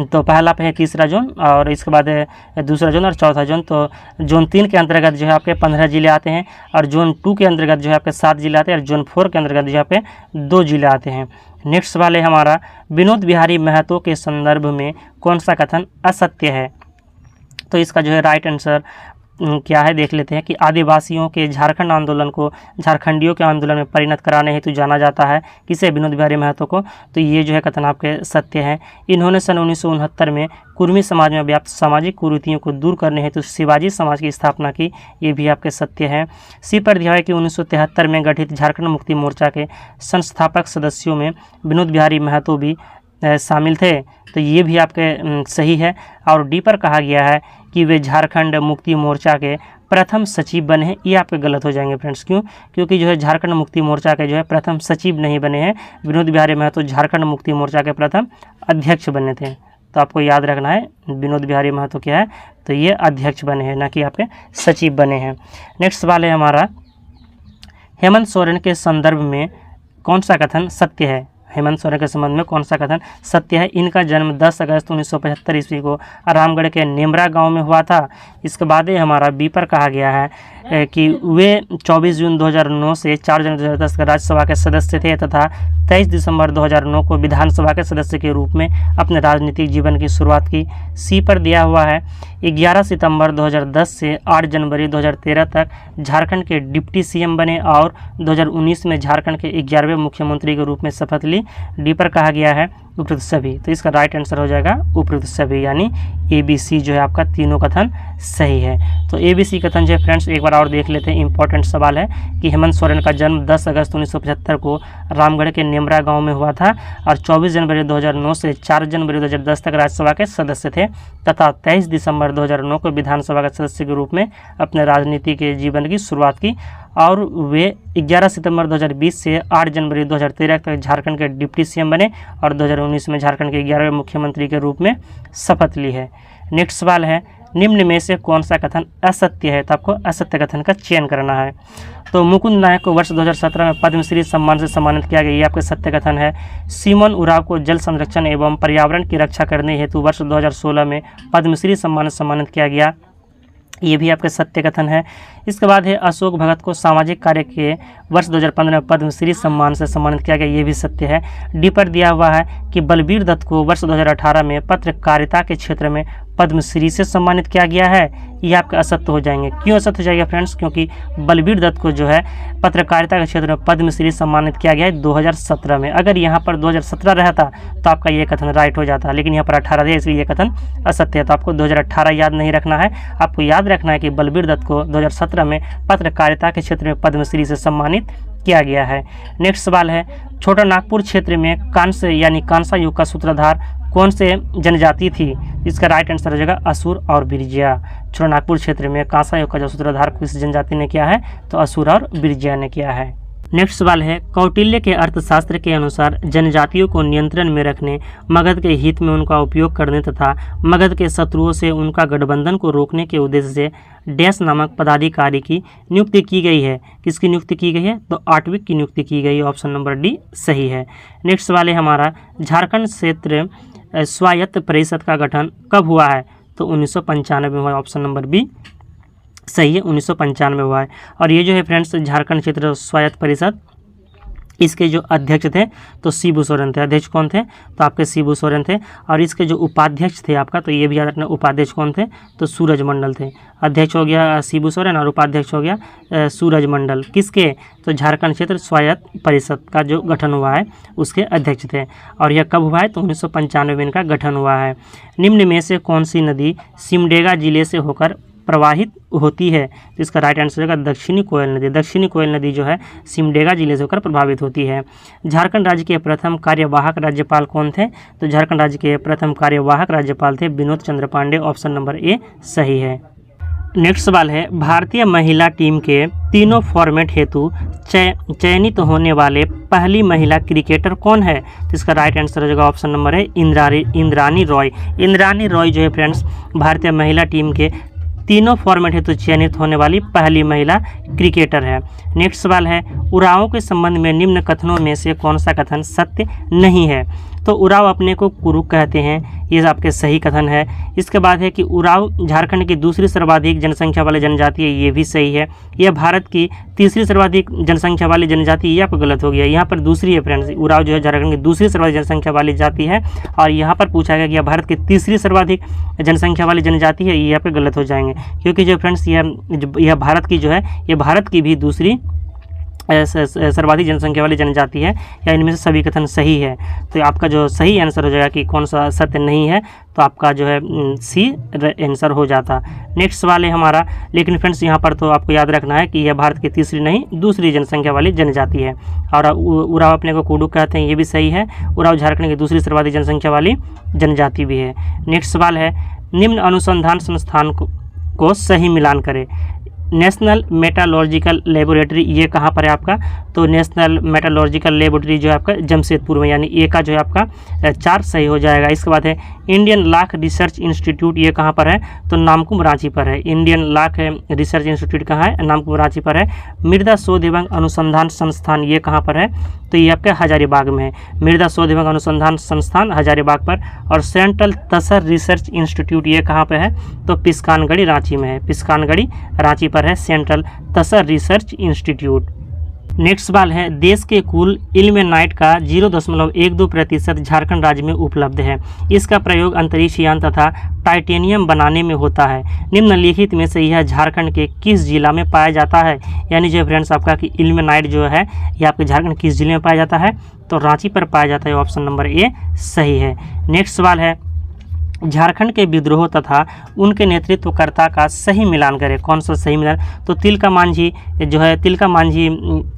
तो पहला पे है तीसरा जोन और इसके बाद है दूसरा जोन और चौथा जोन। तो जोन 3 के अंतर्गत जो है आपके 15 जिले आते हैं। और जोन 2 के अंतर्गत जो है आपके 7 जिले आते हैं। और जोन 4 के अंतर्गत जो है पे 2 जिले आते हैं। नेक्स्ट सवाल है हमारा, विनोद बिहारी महतो के संदर्भ में कौन सा कथन असत्य है, तो इसका जो है राइट आंसर क्या है देख लेते हैं कि आदिवासियों के झारखंड आंदोलन को झारखंडियों के आंदोलन में परिणत कराने हेतु जाना जाता है, किसे, विनोद बिहारी महतो को। तो ये जो है कथन आपके सत्य है। इन्होंने सन 1969 में कुर्मी समाज में व्याप्त सामाजिक कुरीतियों को दूर करने हेतु शिवाजी समाज की स्थापना की, ये भी आपके सत्य है। सी पर दिया है कि 1973 में गठित झारखंड मुक्ति मोर्चा के संस्थापक सदस्यों में विनोद बिहारी महतो भी शामिल थे, तो ये भी आपके सही है। और डी पर कहा गया है कि वे झारखंड मुक्ति मोर्चा के प्रथम सचिव बने हैं, ये आपके गलत हो जाएंगे फ्रेंड्स। क्यों, क्योंकि जो है झारखंड मुक्ति मोर्चा के जो है प्रथम सचिव नहीं बने हैं। विनोद बिहारी महतो झारखंड मुक्ति मोर्चा के प्रथम अध्यक्ष बने थे। तो आपको याद रखना है विनोद बिहारी महतो क्या है, तो ये अध्यक्ष बने हैं, ना कि आपके सचिव बने हैं। नेक्स्ट सवाल है हमारा, हेमंत सोरेन के संदर्भ में कौन सा कथन सत्य है। हेमंत सोरेन के संबंध में कौन सा कथन सत्य है। इनका जन्म 10 अगस्त 1975 ईस्वी को रामगढ़ के नेमरा गांव में हुआ था। इसके बाद हमारा बी पर कहा गया है कि वे 24 जून 2009 से 4 जनवरी 2010 तक राज्यसभा के सदस्य थे तथा 23 दिसंबर 2009 को विधानसभा के सदस्य के रूप में अपने राजनीतिक जीवन की शुरुआत की। सी पर दिया हुआ है 11 सितंबर 2010 से 8 जनवरी 2013 तक झारखंड के डिप्टी सीएम बने और 2019 में झारखंड के 11वें मुख्यमंत्री के रूप में शपथ ली। डी पर कहा गया है उपरोक्त सभी। तो इसका राइट आंसर हो जाएगा उपरोक्त सभी, यानी ABC जो है आपका तीनों कथन सही है। तो ABC कथन जो है फ्रेंड्स एक बार और देख लेते हैं। इंपॉर्टेंट सवाल है कि हेमंत सोरेन का जन्म 10 अगस्त 1975 को रामगढ़ के नेमरा गांव में हुआ था और 24 जनवरी 2009 से 4 जनवरी 2010 तक राज्यसभा के सदस्य थे तथा 23 दिसंबर 2009 को विधानसभा के सदस्य के रूप में अपने राजनीति के जीवन की शुरुआत की और वे 11 सितंबर 2020 से 8 जनवरी 2013 तक झारखंड के डिप्टी CM बने और 2019 में झारखंड के 11वें मुख्यमंत्री के रूप में शपथ ली है। नेक्स्ट सवाल है, निम्न में से कौन सा कथन असत्य है? तो आपको असत्य कथन का चयन करना है। तो मुकुंद नायक को वर्ष 2017 में पद्मश्री सम्मान से सम्मानित किया गया, ये आपका सत्य कथन है। सीमन उराव को जल संरक्षण एवं पर्यावरण की रक्षा करने हेतु वर्ष 2016 में पद्मश्री सम्मान से सम्मानित किया गया, ये भी आपका सत्य कथन है। इसके बाद है अशोक भगत को सामाजिक कार्य के वर्ष 2015 में पद्मश्री सम्मान से सम्मानित किया गया, ये भी सत्य है। डी पर दिया हुआ है कि बलबीर दत्त को वर्ष 2018 में पत्रकारिता के क्षेत्र में पद्मश्री से सम्मानित किया गया है, ये आपके असत्य हो जाएंगे। क्यों असत्य हो जाएगा फ्रेंड्स? क्योंकि बलबीर दत्त को जो है पत्रकारिता के क्षेत्र में पद्मश्री सम्मानित किया गया है 2017 में। अगर यहाँ पर 2017 रहता तो आपका ये कथन राइट हो जाता, लेकिन यहाँ पर 18 दिया इसलिए ये कथन असत्य है। तो आपको 2018 याद नहीं रखना है, आपको याद रखना है कि बलबीर दत्त को 2017 में पत्रकारिता के क्षेत्र में पद्मश्री से सम्मानित किया गया है। नेक्स्ट सवाल है, छोटा नागपुर क्षेत्र में कांस्य यानी कांसा युग का सूत्रधार कौन से जनजाति थी? इसका राइट आंसर हो जाएगा असुर और बिरजिया। छोटा नागपुर क्षेत्र में कांसा युग का जो सूत्रधार किस जनजाति ने किया है? तो असुर और बिरजिया ने किया है। नेक्स्ट सवाल है, कौटिल्य के अर्थशास्त्र के अनुसार जनजातियों को नियंत्रण में रखने, मगध के हित में उनका उपयोग करने तथा मगध के शत्रुओं से उनका गठबंधन को रोकने के उद्देश्य से डैश नामक पदाधिकारी की नियुक्ति की गई है। किसकी नियुक्ति की गई है? तो आटविक की नियुक्ति की गई है। ऑप्शन नंबर डी सही है। नेक्स्ट सवाल है हमारा, झारखंड क्षेत्र स्वायत्त परिषद का गठन कब हुआ है? तो 1995 में हुआ। ऑप्शन नंबर बी सही है, 1995 में हुआ है। और ये जो है फ्रेंड्स झारखंड क्षेत्र स्वायत्त परिषद, इसके जो अध्यक्ष थे तो शिबू सोरेन थे। अध्यक्ष कौन थे? तो आपके शिबू सोरेन थे। और इसके जो उपाध्यक्ष थे आपका, तो ये भी याद रखना, उपाध्यक्ष कौन थे? तो सूरज मंडल थे। अध्यक्ष हो गया शिबू सोरेन और उपाध्यक्ष हो गया सूरज मंडल। किसके? तो झारखंड क्षेत्र स्वायत्त परिषद का जो गठन हुआ है उसके अध्यक्ष थे। और यह कब हुआ है? तो 1995 में इनका गठन हुआ है। निम्न में से कौन सी नदी सिमडेगा जिले से होकर प्रवाहित होती है? तो इसका राइट आंसर होगा दक्षिणी कोयल नदी। दक्षिणी कोयल नदी जो है सिमडेगा जिले से होकर प्रभावित होती है। झारखंड राज्य के प्रथम कार्यवाहक राज्यपाल कौन थे? तो झारखंड राज्य के प्रथम कार्यवाहक राज्यपाल थे विनोद चंद्र पांडे। ऑप्शन नंबर ए सही है। नेक्स्ट सवाल है, भारतीय महिला टीम के तीनों फॉर्मेट हेतु चयनित होने वाले पहली महिला क्रिकेटर कौन है? तो इसका राइट आंसर हो जाएगा ऑप्शन नंबर है इंद्रानी रॉय। इंद्रानी रॉय जो है फ्रेंड्स भारतीय महिला टीम के तीनों फॉर्मेट हेतु चयनित होने वाली पहली महिला क्रिकेटर है। नेक्स्ट सवाल है, उरांव के संबंध में निम्न कथनों में से कौन सा कथन सत्य नहीं है? तो उरांव अपने को कुरुक कहते हैं, ये आपके सही कथन है। इसके बाद है कि उरांव झारखंड की दूसरी सर्वाधिक जनसंख्या वाली जनजाति है, ये भी सही है। यह भारत की तीसरी सर्वाधिक जनसंख्या वाली जनजाति, ये आपको गलत हो गया। यहाँ पर दूसरी है फ्रेंड्स, उरांव जो है झारखंड की दूसरी सर्वाधिक जनसंख्या वाली जाति है और यहाँ पर पूछा गया कि यह भारत की तीसरी सर्वाधिक जनसंख्या वाली जनजाति है, ये यहाँ पर गलत हो जाएंगे। क्योंकि जो फ्रेंड्स यह भारत की जो है, ये भारत की भी दूसरी सर्वाधिक जनसंख्या वाली जनजाति है, या इनमें से सभी कथन सही है। तो आपका जो सही आंसर हो जाएगा कि कौन सा सत्य नहीं है, तो आपका जो है सी आंसर हो जाता। नेक्स्ट सवाल है हमारा, लेकिन फ्रेंड्स यहाँ पर तो आपको याद रखना है कि यह भारत की तीसरी नहीं दूसरी जनसंख्या वाली जनजाति है। और उरांव अपने को कुडुक कहते हैं, ये भी सही है। उरांव झारखंड की दूसरी सर्वाधिक जनसंख्या वाली जनजाति भी है। नेक्स्ट सवाल है, निम्न अनुसंधान संस्थान को सही मिलान करें। नेशनल मेटालॉजिकल लेबोरेटरी ये कहाँ पर है आपका? तो नेशनल मेटालॉजिकल लेबोरेटरी जो है आपका जमशेदपुर में, यानी ए का जो है आपका 4 सही हो जाएगा। इसके बाद है इंडियन लाख रिसर्च इंस्टीट्यूट, ये कहाँ पर है? तो नामकुम रांची पर है। इंडियन लाख रिसर्च इंस्टीट्यूट कहाँ है? नामकुम रांची पर है। मृदा शोध एवं अनुसंधान संस्थान ये कहाँ पर है? तो ये आपके हजारीबाग में है। मृदा शोध एवं अनुसंधान संस्थान हजारीबाग पर। और सेंट्रल तसर रिसर्च इंस्टीट्यूट ये कहाँ पर है? तो पिस्कानगढ़ी रांची में है। पिस्कानगढ़ी रांची पर है सेंट्रल तसर रिसर्च इंस्टीट्यूट। नेक्स्ट सवाल है, देश के कुल इल्मेनाइट का 0.12% झारखंड राज्य में उपलब्ध है। इसका प्रयोग अंतरिक्ष यान तथा टाइटेनियम बनाने में होता है। निम्नलिखित में से यह झारखंड के किस जिला में पाया जाता है? यानी जो फ्रेंड्स आपका कि इल्मेनाइट जो है यह आपके झारखंड किस जिले में पाया जाता है? तो रांची पर पाया जाता है। ऑप्शन नंबर ए सही है। नेक्स्ट सवाल है, झारखंड के विद्रोह तथा उनके नेतृत्वकर्ता का सही मिलान करें। कौन सा सही मिलान? तो तिलका मांझी जो है, तिलका मांझी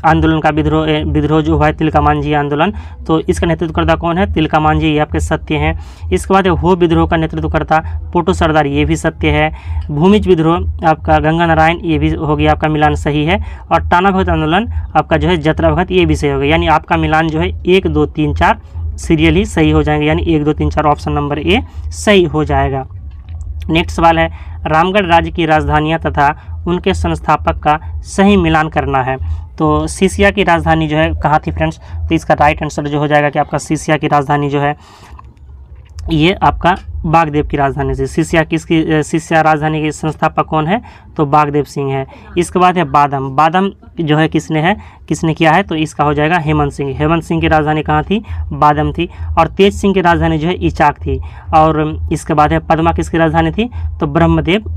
आंदोलन का विद्रोह जो है तिलका मांझी आंदोलन, तो इसका नेतृत्वकर्ता कौन है? तिलका मांझी, ये आपके सत्य हैं। इसके बाद हो विद्रोह का नेतृत्वकर्ता पोटो सरदार, ये भी सत्य है। भूमिज विद्रोह आपका गंगा नारायण, ये भी हो गया आपका मिलान सही है। और टाना भगत आंदोलन आपका जो है जतरा भगत, ये भी सही हो गया। यानी आपका मिलान जो है 1 2 3 4 सीरियल ही सही हो जाएंगे, यानी 1 2 3 4 ऑप्शन नंबर ए सही हो जाएगा। नेक्स्ट सवाल है, रामगढ़ राज्य की राजधानियां तथा उनके संस्थापक का सही मिलान करना है। तो सीसिया की राजधानी जो है कहाँ थी फ्रेंड्स? तो इसका राइट आंसर जो हो जाएगा कि आपका सीसिया की राजधानी जो है ये आपका बागदेव की राजधानी थी। सीसिया राजधानी के संस्थापक कौन है? तो बागदेव सिंह है। इसके बाद है बादम। बादम जो है किसने किया है? तो इसका हो जाएगा हेमंत सिंह। हेमंत सिंह की राजधानी कहाँ थी? बादम थी। और तेज सिंह की राजधानी जो है इचाक थी। और इसके बाद है पद्मा, किसकी राजधानी थी? तो ब्रह्मदेव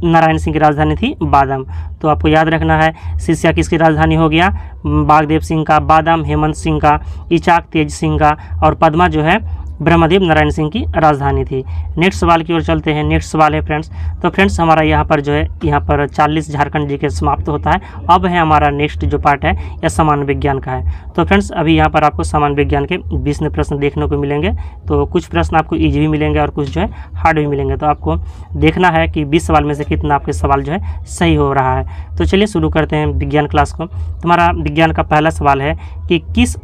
नारायण सिंह की राजधानी थी बादम। तो आपको याद रखना है, सीसिया किसकी राजधानी हो गया? बागदेव सिंह का, बादम हेमंत सिंह का, इचाक तेज सिंह का, और पद्मा जो है ब्रह्मदेव नारायण सिंह की राजधानी थी। नेक्स्ट सवाल की ओर चलते हैं। नेक्स्ट सवाल है फ्रेंड्स, तो फ्रेंड्स हमारा यहाँ पर जो है 40 झारखंड जी के समाप्त होता है। अब है हमारा नेक्स्ट जो पार्ट है यह सामान्य विज्ञान का है। तो फ्रेंड्स अभी यहाँ पर आपको सामान्य विज्ञान के 20 प्रश्न देखने को मिलेंगे। तो कुछ प्रश्न आपको ईजी भी मिलेंगे और कुछ जो है हार्ड भी मिलेंगे। तो आपको देखना है कि 20 सवाल में से कितना आपके सवाल जो है सही हो रहा है। तो चलिए शुरू करते हैं विज्ञान क्लास को। हमारा विज्ञान का पहला सवाल है कि किस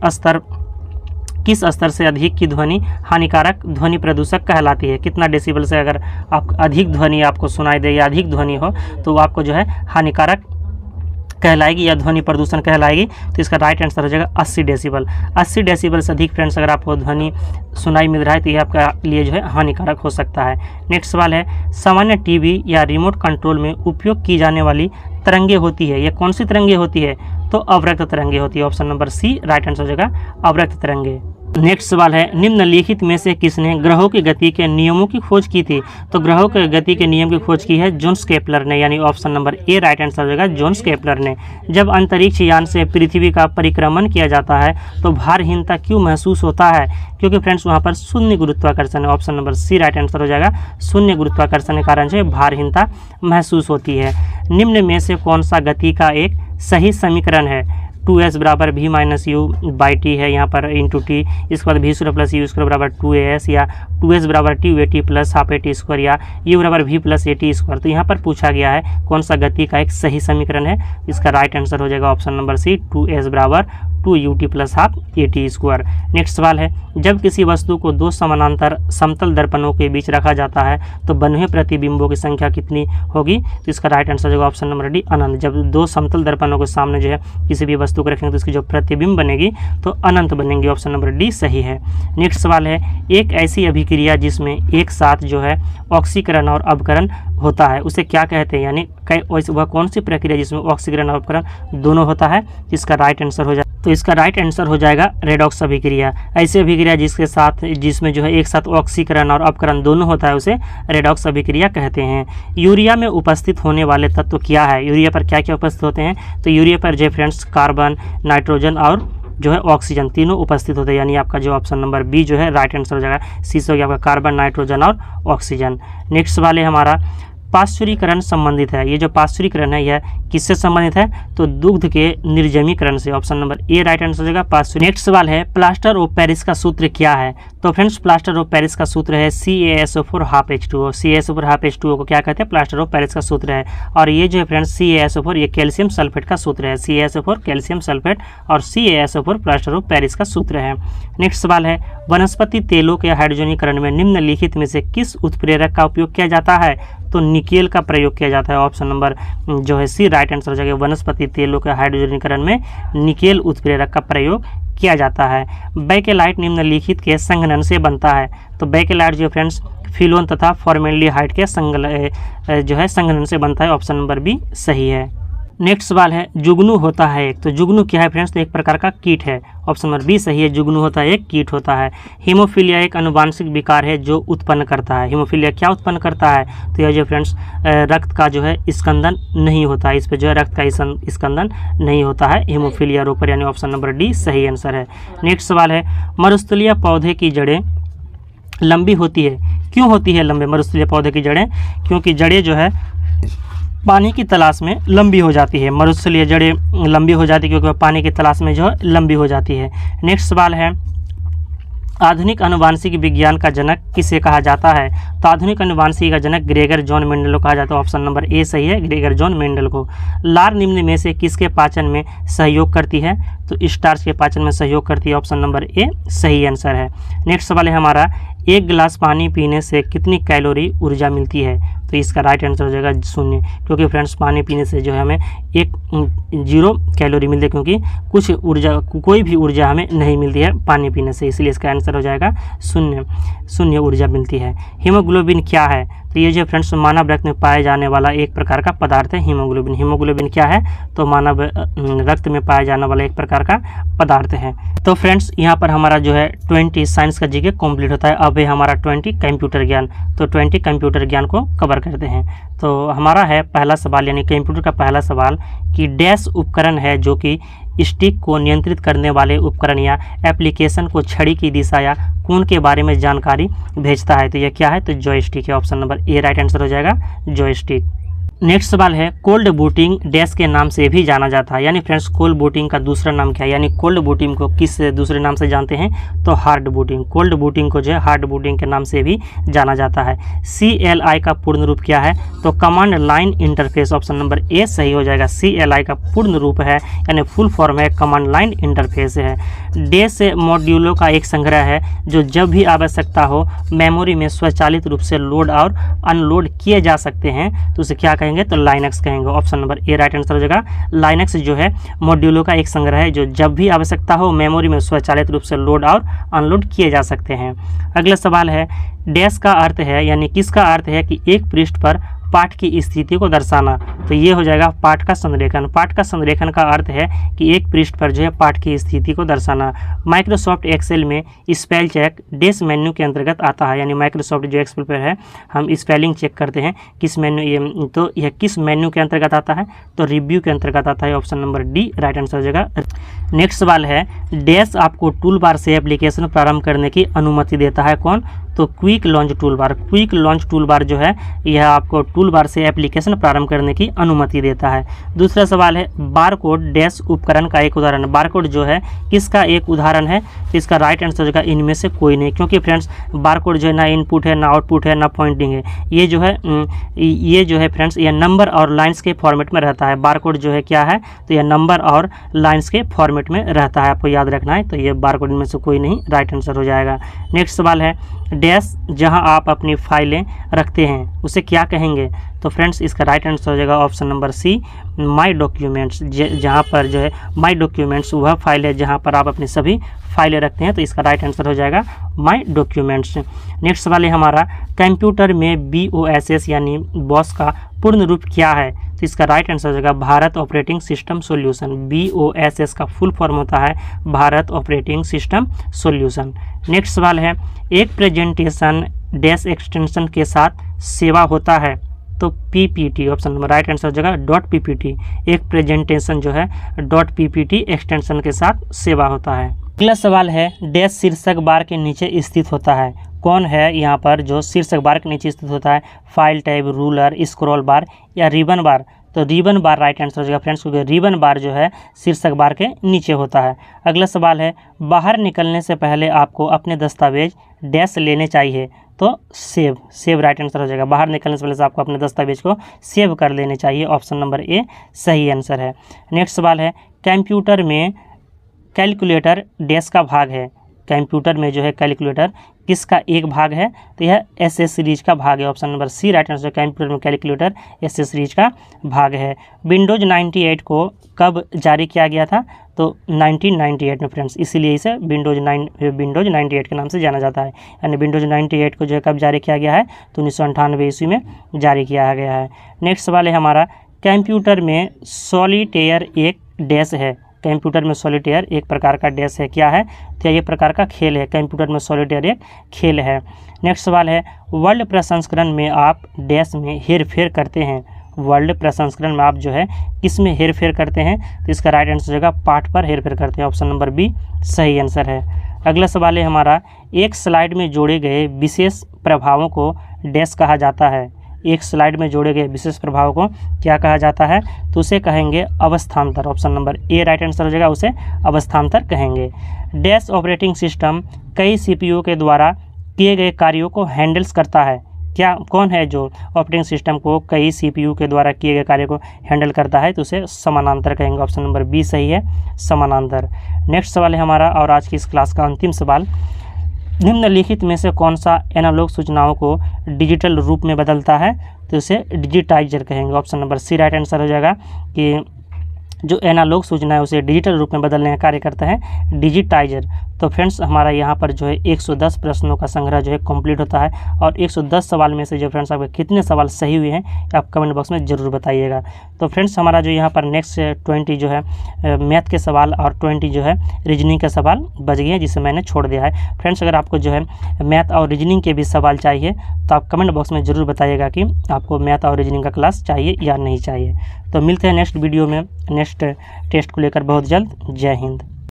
स्तर से अधिक की ध्वनि हानिकारक ध्वनि प्रदूषक कहलाती है? कितना डेसिबल से अगर आप अधिक ध्वनि आपको सुनाई दे या अधिक ध्वनि हो तो वो आपको जो है हानिकारक कहलाएगी या ध्वनि प्रदूषण कहलाएगी? तो इसका राइट आंसर हो जाएगा 80 डेसिबल। 80 डेसिबल से अधिक फ्रेंड्स अगर आपको ध्वनि सुनाई मिल रहा है तो ये आपका लिए जो है हानिकारक हो सकता है। नेक्स्ट सवाल है, सामान्य टीवी या रिमोट कंट्रोल में उपयोग की जाने वाली तरंगे होती है, ये कौन सी तरंगे होती है? तो अवरक्त तरंगे होती है। Option number C right answer हो जाएगा अवरक्त तरंगे। नेक्स्ट सवाल है, निम्नलिखित में से किसने ग्रहों की गति के नियमों की खोज की थी? तो ग्रहों के गति के नियम की खोज की है जोन्स केपलर ने, यानी option number A right answer हो जाएगा जोन्स केपलर ने। जब अंतरिक्ष यान से पृथ्वी का परिक्रमण किया जाता है तो भारहीनता क्यों महसूस होता है? क्योंकि फ्रेंड्स वहाँ पर शून्य गुरुत्वाकर्षण है। Option number C right answer हो जाएगा शून्य गुरुत्वाकर्षण के कारण जो भारहीनता महसूस होती है। निम्न में से कौन सा गति का एक सही समीकरण है? 2s बराबर v minus you by T है यहाँ पर इंटू टी। इसके बाद v square plus you square बराबर 2as, या 2s बराबर T way T plus half A T square, या u बराबर v plus A T square. तो यहाँ पर पूछा गया है कौन सा गति का एक सही समीकरण है? इसका राइट आंसर हो जाएगा ऑप्शन नंबर सी 2s बराबर 2ut plus half A T square. Next सवाल है, जब किसी वस्तु को दो समानांतर समतल दर्पणों के बीच रखा जाता है तो बने प्रतिबिंबों की संख्या कितनी होगी? तो इसका राइट आंसर होगा ऑप्शन नंबर डी अनंत। जब दो समतल दर्पणों के सामने जो है किसी भी वस्तु को रखेंगे तो इसकी जो प्रतिबिंब बनेगी तो अनंत बनेंगी। ऑप्शन नंबर डी सही है। नेक्स्ट सवाल है, एक ऐसी अभिक्रिया जिसमें एक साथ जो है ऑक्सीकरण और अपकरण होता है उसे क्या कहते हैं? यानी वह कौन सी प्रक्रिया जिसमें ऑक्सीकरण और अपकरण दोनों होता है? इसका राइट आंसर हो जाए तो इसका राइट आंसर हो जाएगा रेडॉक्स अभिक्रिया। ऐसी अभिक्रिया जिसमें जो है एक साथ ऑक्सीकरण और अपकरण दोनों होता है उसे रेडॉक्स अभिक्रिया कहते हैं। यूरिया में उपस्थित होने वाले तत्व क्या है? यूरिया पर क्या क्या उपस्थित होते हैं? तो यूरिया पर जो फ्रेंड्स कार्बन, नाइट्रोजन और जो है ऑक्सीजन तीनों उपस्थित होते हैं, यानी आपका जो ऑप्शन नंबर बी जो है राइट आंसर हो जाएगा। सी से हो गया आपका कार्बन, नाइट्रोजन और ऑक्सीजन। नेक्स्ट सवाल है हमारा, पाश्चुरीकरण संबंधित है। ये जो पाश्चुरीकरण है यह किससे संबंधित है? तो दुग्ध के निर्जमीकरण से। Option number A right answer हो जाएगा पाश्चुरी। नेक्स्ट सवाल है, प्लास्टर ऑफ पेरिस का सूत्र क्या है? तो फ्रेंड्स प्लास्टर ऑफ पेरिस का सूत्र है CaSO4 half H2O। CaSO4 half H2O को क्या कहते हैं? प्लास्टर ऑफ पेरिस का सूत्र है। और ये जो है फ्रेंड्स CaSO4 ये कैल्शियम सल्फेट का सूत्र है। CaSO4 कैल्शियम सल्फेट और CaSO4 प्लास्टर ऑफ पेरिस का सूत्र है। नेक्स्ट सवाल है, वनस्पति तेलों के हाइड्रोजनीकरण में निम्नलिखित में से किस उत्प्रेरक का उपयोग किया जाता है? तो निकेल का प्रयोग किया जाता है। ऑप्शन नंबर जो है सी राइट आंसर हो जाएगा। वनस्पति तेलों के हाइड्रोजनीकरण में निकेल उत्प्रेरक का प्रयोग किया जाता है। बेकेलाइट निम्नलिखित के संघनन से बनता है। तो बेकेलाइट जो फ्रेंड्स फिलोन तथा फॉर्मेल्डिहाइड के जो है संघनन से बनता है। ऑप्शन नंबर बी सही है। नेक्स्ट सवाल है जुगनू होता है एक, तो जुगनू क्या है फ्रेंड्स, तो एक प्रकार का कीट है। ऑप्शन नंबर बी सही है, जुगनू होता है एक कीट होता है। हीमोफीलिया एक अनुवांशिक विकार है जो उत्पन्न करता है। हीमोफीलिया क्या उत्पन्न करता है, तो यह जो फ्रेंड्स रक्त का जो है स्कंदन नहीं होता है, इस पर जो है रक्त का स्कंदन नहीं होता है हीमोफीलिया रोग पर, यानी ऑप्शन नंबर डी सही आंसर है। नेक्स्ट सवाल है मरुस्थलीय पौधे की जड़ें लंबी होती है, क्यों होती है लंबे मरुस्थलीय पौधे की जड़ें, क्योंकि जड़ें जो है पानी की तलाश में लंबी हो जाती है। मरुस्थलीय जड़ें लंबी हो जाती है क्योंकि पानी की तलाश में जो है लंबी हो जाती है। नेक्स्ट सवाल है आधुनिक अनुवांशिक विज्ञान का जनक किसे कहा जाता है, तो आधुनिक अनुवांशिकी का जनक ग्रेगर जॉन मेंडल को कहा जाता है। ऑप्शन नंबर ए सही है, ग्रेगर जॉन मेंडल को। लार निम्न में से किसके पाचन में सहयोग करती है, तो स्टार्च के पाचन में सहयोग करती है। ऑप्शन नंबर ए सही आंसर है। नेक्स्ट सवाल है हमारा एक गिलास पानी पीने से कितनी कैलोरी ऊर्जा मिलती है, तो इसका राइट आंसर हो जाएगा 0, क्योंकि फ्रेंड्स पानी पीने से जो है हमें 0 कैलोरी मिलती है, क्योंकि कुछ ऊर्जा कोई भी ऊर्जा हमें नहीं मिलती है पानी पीने से, इसलिए इसका आंसर हो जाएगा 0 ऊर्जा मिलती है। हीमोग्लोबिन क्या है, तो ये जो फ्रेंड्स मानव रक्त में पाए जाने वाला एक प्रकार का पदार्थ है हीमोग्लोबिन। हीमोग्लोबिन क्या है, तो मानव रक्त में पाया जाने वाला एक प्रकार का पदार्थ है। तो फ्रेंड्स यहाँ पर हमारा जो है 20 साइंस का जीके कंप्लीट होता है। अब है हमारा 20 कंप्यूटर ज्ञान, तो 20 कंप्यूटर ज्ञान को कवर करते हैं। तो हमारा है पहला सवाल, यानी कंप्यूटर का पहला सवाल कि डैश उपकरण है जो कि स्टिक को नियंत्रित करने वाले उपकरण या एप्लीकेशन को छड़ी की दिशा या कोण के बारे में जानकारी भेजता है, तो यह क्या है, तो जॉयस्टिक है। Option number A right answer हो जाएगा जॉयस्टिक। नेक्स्ट सवाल है कोल्ड बूटिंग डैश के नाम से भी जाना जाता है, यानी फ्रेंड्स कोल्ड बूटिंग का दूसरा नाम क्या है, यानी कोल्ड बूटिंग को किस दूसरे नाम से जानते हैं, तो हार्ड बूटिंग। कोल्ड बूटिंग को जो है हार्ड बूटिंग के नाम से भी जाना जाता है। CLI का पूर्ण रूप क्या है, तो command line interface. Option number ए सही हो जाएगा। CLI का पूर्ण रूप है यानी फुल फॉर्म है कमांड लाइन इंटरफेस है। डैश मॉड्यूलों का एक संग्रह है जो जब भी आवश्यकता हो मेमोरी में स्वचालित रूप से लोड और अनलोड किए जा सकते हैं, तो उसे क्या कहेंगे, तो लाइनक्स कहेंगे। Option number A right answer हो जाएगा। लाइनक्स जो है मॉड्यूलों का एक संग्रह है जो जब भी आवश्यकता हो मेमोरी में स्वचालित रूप से लोड और अनलोड किए जा सकते हैं। अगला सवाल है डैश का अर्थ है, यानी किसका अर्थ है कि एक पृष्ठ पर पाठ की स्थिति को दर्शाना, तो ये हो जाएगा पाठ का संरेखन। पाठ का संरेखन का अर्थ है कि एक पृष्ठ पर जो है पाठ की स्थिति को दर्शाना। माइक्रोसॉफ्ट एक्सेल में स्पेल चेक डैश मेन्यू के अंतर्गत आता है, यानी माइक्रोसॉफ्ट जो एक्सेल पर है हम स्पेलिंग चेक करते हैं किस मेन्यू, तो यह किस मेन्यू के अंतर्गत आता है, तो रिव्यू के अंतर्गत आता है। Option number D right answer हो जाएगा। नेक्स्ट सवाल है डैश आपको टूल बार से एप्लीकेशन प्रारंभ करने की अनुमति देता है, कौन, तो quick launch tool bar. Quick launch tool bar जो है यह आपको टूल बार से एप्लीकेशन प्रारंभ करने की अनुमति देता है। दूसरा सवाल है बारकोड डैश उपकरण का एक उदाहरण। बारकोड जो है किसका एक उदाहरण है, तो इसका राइट आंसर होगा इनमें से कोई नहीं, क्योंकि फ्रेंड्स बारकोड जो है ना इनपुट है ना आउटपुट है ना पॉइंटिंग है, ये जो है फ्रेंड्स यह नंबर और लाइन्स के फॉर्मेट में रहता है। बारकोड जो है क्या है, तो यह नंबर और लाइन्स के फॉर्मेट में रहता है, आपको याद रखना है। तो ये बारकोड इनमें से कोई नहीं, राइट आंसर हो जाएगा। नेक्स्ट सवाल है डैश जहां आप अपनी फाइलें रखते हैं उसे क्या कहेंगे, तो फ्रेंड्स इसका राइट आंसर हो जाएगा option number C my documents. जहां पर जो है माई डॉक्यूमेंट्स वह फाइल है जहां पर आप अपनी सभी फाइलें रखते हैं, तो इसका राइट आंसर हो जाएगा माई डॉक्यूमेंट्स। नेक्स्ट सवाल है हमारा कंप्यूटर में BOSS यानी बॉस का पूर्ण रूप क्या है, तो इसका राइट आंसर हो जाएगा Bharat operating system solution. BOSS का फुल फॉर्म होता है Bharat operating system solution. Next सवाल है एक प्रेजेंटेशन डैश एक्सटेंशन के साथ सेवा होता है, तो PPT। Option number right answer हो जाएगा .PPT। एक प्रेजेंटेशन जो है .PPT एक्सटेंशन के साथ सेवा होता है। अगला सवाल है डैश शीर्षक बार के नीचे स्थित होता है, कौन है यहाँ पर जो शीर्षक बार के नीचे स्थित होता है, फाइल टैब, रूलर, स्क्रॉल बार या रिबन बार, तो रिबन बार राइट आंसर हो जाएगा फ्रेंड्स, क्योंकि रिबन बार जो है शीर्षक बार के नीचे होता है। अगला सवाल है बाहर निकलने से पहले आपको अपने दस्तावेज डैश लेने चाहिए, तो सेव राइट आंसर हो जाएगा। बाहर निकलने से पहले से आपको अपने दस्तावेज को सेव कर लेने चाहिए। ऑप्शन नंबर ए सही आंसर है। नेक्स्ट सवाल है कंप्यूटर में कैलकुलेटर डैश का भाग है। कंप्यूटर में जो है कैलकुलेटर किसका एक भाग है, तो यह SS सीरीज का भाग है। Option number C right answer. Computer में कैलकुलेटर SS सीरीज का भाग है। विंडोज 98 को कब जारी किया गया था, तो 1998 में फ्रेंड्स, इसीलिए इसे विंडोज 98 के नाम से जाना जाता है। यानी विंडोज 98 को जो है कब जारी किया गया है, तो 1998 ईस्वी में जारी किया गया है। नेक्स्ट सवाल है हमारा कंप्यूटर में सॉलिटेयर एक डैश है। कंप्यूटर में सॉलिटेयर एक प्रकार का डैश है, क्या है, तो ये प्रकार का खेल है। कंप्यूटर में सॉलिटेयर एक खेल है। नेक्स्ट सवाल है, वर्ल्ड प्रसंस्करण में आप डैश में हेर फेर करते हैं। वर्ल्ड प्रसंस्करण में आप जो है किस में हेर फेर करते हैं, तो इसका राइट आंसर होगा पाठ पर हेर फेर करते हैं। ऑप्शन नंबर बी सही आंसर है। अगला सवाल है हमारा, एक स्लाइड में जोड़े गए विशेष प्रभावों को डैश कहा जाता है। एक स्लाइड में जोड़े गए विशेष प्रभावों को क्या कहा जाता है, तो उसे कहेंगे अवस्थान्तर। Option number A right answer हो जाएगा, उसे अवस्थान्तर कहेंगे। डैश ऑपरेटिंग सिस्टम कई सीपीयू के द्वारा किए गए कार्यों को हैंडल्स करता है। क्या, कौन है जो ऑपरेटिंग सिस्टम को कई सीपीयू के द्वारा किए गए कार्य को हैंडल करता है, तो उसे समानांतर कहेंगे। ऑप्शन नंबर बी सही है, समानांतर। नेक्स्ट सवाल है हमारा और आज की इस क्लास का अंतिम सवाल, निम्नलिखित में से कौन सा एनालॉग सूचनाओं को डिजिटल रूप में बदलता है, तो उसे डिजिटाइजर कहेंगे। Option number C right answer हो जाएगा कि जो एनालॉग सूचना है उसे डिजिटल रूप में बदलने का कार्य करता है डिजिटाइजर। तो फ्रेंड्स हमारा यहाँ पर जो है 110 प्रश्नों का संग्रह जो है कंप्लीट होता है और 110 सवाल में से जो फ्रेंड्स आपके कितने सवाल सही हुए हैं आप कमेंट बॉक्स में ज़रूर बताइएगा। तो फ्रेंड्स हमारा जो यहाँ पर नेक्स्ट 20 जो है मैथ के सवाल और 20 जो है रीजनिंग के सवाल बच गए हैं, जिसे मैंने छोड़ दिया है। फ्रेंड्स अगर आपको जो है मैथ और रीजनिंग के भी सवाल चाहिए तो आप कमेंट बॉक्स में ज़रूर बताइएगा कि आपको मैथ और रीजनिंग का क्लास चाहिए या नहीं चाहिए। तो मिलते हैं नेक्स्ट वीडियो में नेक्स्ट टेस्ट को लेकर बहुत जल्द। जय हिंद।